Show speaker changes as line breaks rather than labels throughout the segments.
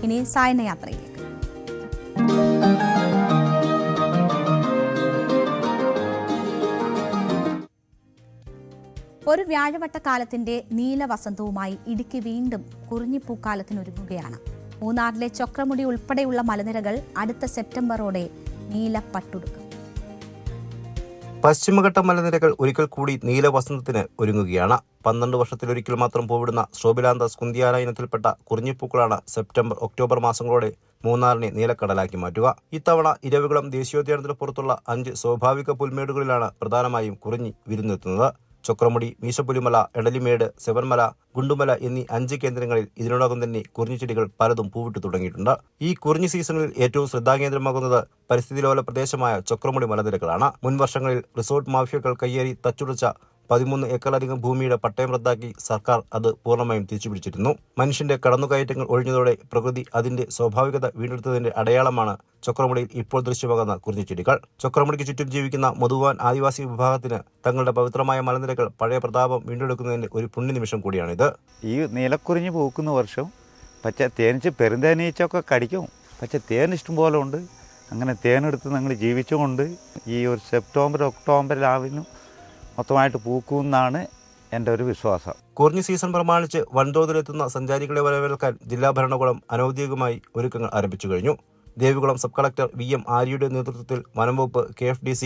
ഇനി സായനയാത്രയിലേക്ക്. ഒരു വ്യാഴവട്ടക്കാലത്തിന്റെ നീലവസന്തവുമായി ഇടുക്കി വീണ്ടും കുറിഞ്ഞിപ്പൂക്കാലത്തിനൊരുങ്ങുകയാണ്. മൂന്നാറിലെ ചൊക്രമുടി ഉൾപ്പെടെയുള്ള മലനിരകൾ അടുത്ത സെപ്റ്റംബറോടെ നീലപ്പട്ടുടുക്കും.
പശ്ചിമഘട്ട മലനിരകൾ ഒരിക്കൽ കൂടി നീലവസന്തത്തിന് ഒരുങ്ങുകയാണ്. 12 വർഷത്തിലൊരിക്കൽ മാത്രം പൂവിടുന്ന സ്ട്രോബിലാന്തസ് കുന്തിയാന ഇനത്തിൽപ്പെട്ട കുറിഞ്ഞിപ്പൂക്കളാണ് ഒക്ടോബർ മാസങ്ങളോടെ മൂന്നാറിനെ നീലക്കടലാക്കി മാറ്റുക. ഇത്തവണ ഇരവികുളം ദേശീയോദ്യാനത്തിന് പുറത്തുള്ള 5 സ്വാഭാവിക പുൽമേടുകളിലാണ് പ്രധാനമായും കുറിഞ്ഞി വിരുന്നെത്തുന്നത്. ചൊക്രമുടി, മീശപ്പുലിമല, എടലിമേട്, സെവൻമല, ഗുണ്ടുമല എന്നീ 5 കേന്ദ്രങ്ങളിൽ ഇതിനോടകം തന്നെ കുറിഞ്ഞിച്ചെടികൾ പലതും പൂവിട്ടു തുടങ്ങിയിട്ടുണ്ട്. ഈ കുറിഞ്ഞി സീസണിൽ ഏറ്റവും ശ്രദ്ധാകേന്ദ്രമാകുന്നത് പരിസ്ഥിതിലോല പ്രദേശമായ ചൊക്രമുടി മലനിരകളാണ്. മുൻ വർഷങ്ങളിൽ റിസോർട്ട് മാഫിയകൾ കയ്യേറി തച്ചുടച്ച 13 ഏക്കറിലധികം ഭൂമിയുടെ പട്ടയം റദ്ദാക്കി സർക്കാർ അത് പൂർണ്ണമായും തിരിച്ചുപിടിച്ചിരുന്നു. മനുഷ്യന്റെ കടന്നുകയറ്റങ്ങൾ ഒഴിഞ്ഞതോടെ പ്രകൃതി അതിന്റെ സ്വാഭാവികത വീണ്ടെടുത്തതിന്റെ അടയാളമാണ് ചൊക്രമുടിയിൽ ഇപ്പോൾ ദൃശ്യമാകുന്ന കുറിഞ്ഞിച്ചെടികൾ. ചൊക്രമുടിക്ക് ചുറ്റും ജീവിക്കുന്ന മധുവാൻ ആദിവാസി വിഭാഗത്തിന് തങ്ങളുടെ പവിത്രമായ മലനിരകൾ പഴയ പ്രതാപം വീണ്ടെടുക്കുന്നതിന്റെ ഒരു പുണ്യനിമിഷം കൂടിയാണിത്.
ഈ നീലക്കുറിഞ്ഞ് പൂക്കുന്ന വർഷം തേനീച്ച പെരുന്തേനീച്ചൊക്കെ കടിക്കും. പക്ഷേ തേൻ ഇഷ്ടംപോലെ ഉണ്ട്. അങ്ങനെ തേനെടുത്ത് ഞങ്ങൾ ജീവിച്ചുകൊണ്ട് ഈ ഒരു ഒക്ടോബർ രാവിലും മൊത്തമായിട്ട് പൂക്കുമെന്നാണ് എൻ്റെ ഒരു വിശ്വാസം.
കുറിഞ്ഞി സീസൺ പ്രമാണിച്ച് വൻതോതിലെത്തുന്ന സഞ്ചാരികളെ വരവേൽക്കാൻ ജില്ലാ ഭരണകൂടം അനൌദ്യോഗികമായി ഒരുക്കങ്ങൾ ആരംഭിച്ചു കഴിഞ്ഞു. ദേവികുളം സബ് കളക്ടർ VM ആര്യയുടെ നേതൃത്വത്തിൽ വനംവകുപ്പ്, KFDC,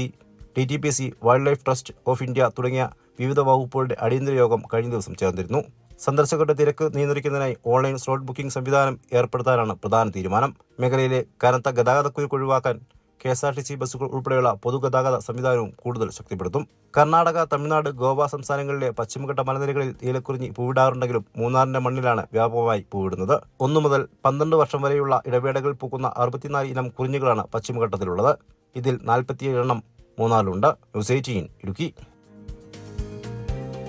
TTPC, wild life trust of India തുടങ്ങിയ വിവിധ വകുപ്പുകളുടെ അടിയന്തര യോഗം കഴിഞ്ഞ ദിവസം ചേർന്നിരുന്നു. സന്ദർശകരുടെ തിരക്ക് നിയന്ത്രിക്കുന്നതിനായി ഓൺലൈൻ സ്ലോട്ട് ബുക്കിംഗ് സംവിധാനം ഏർപ്പെടുത്താനാണ് പ്രധാന തീരുമാനം. മേഖലയിലെ കനത്ത ഗതാഗതക്കുരുക്ക് ഒഴിവാക്കാൻ KSRTC ബസ്സുകൾ ഉൾപ്പെടെയുള്ള പൊതുഗതാഗത സംവിധാനവും കൂടുതൽ ശക്തിപ്പെടുത്തും. കർണാടക, തമിഴ്നാട്, ഗോവ സംസ്ഥാനങ്ങളിലെ പശ്ചിമഘട്ട മലനിരകളിൽ നീലക്കുറിഞ്ഞി പൂവിടാറുണ്ടെങ്കിലും മൂന്നാറിന്റെ മണ്ണിലാണ് വ്യാപകമായി പൂവിടുന്നത്. 1 മുതൽ 12 വർഷം വരെയുള്ള ഇടവേളകളിൽ പൂക്കുന്ന 64 ഇനം കുറിഞ്ഞികളാണ് പശ്ചിമഘട്ടത്തിലുള്ളത്. ഇതിൽ 47 എണ്ണം മൂന്നാറിലുണ്ട്. ന്യൂസ് 18 ഇടുക്കി.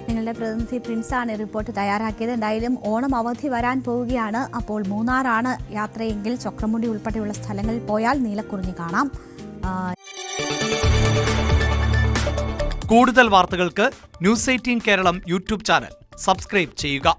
നിങ്ങളുടെ പ്രതിനിധി പ്രിൻസാണ് റിപ്പോർട്ട് തയ്യാറാക്കിയത്. എന്തായാലും ഓണം അവധി വരാൻ പോവുകയാണ്. അപ്പോൾ മൂന്നാറാണ് യാത്രയെങ്കിൽ ചൊക്രമുടി ഉൾപ്പെടെയുള്ള സ്ഥലങ്ങളിൽ പോയാൽ നീലക്കുറിഞ്ഞി കാണാം.
കൂടുതൽ വാർത്തകൾക്ക് news 18 Keralam YouTube channel subscribe ചെയ്യുക.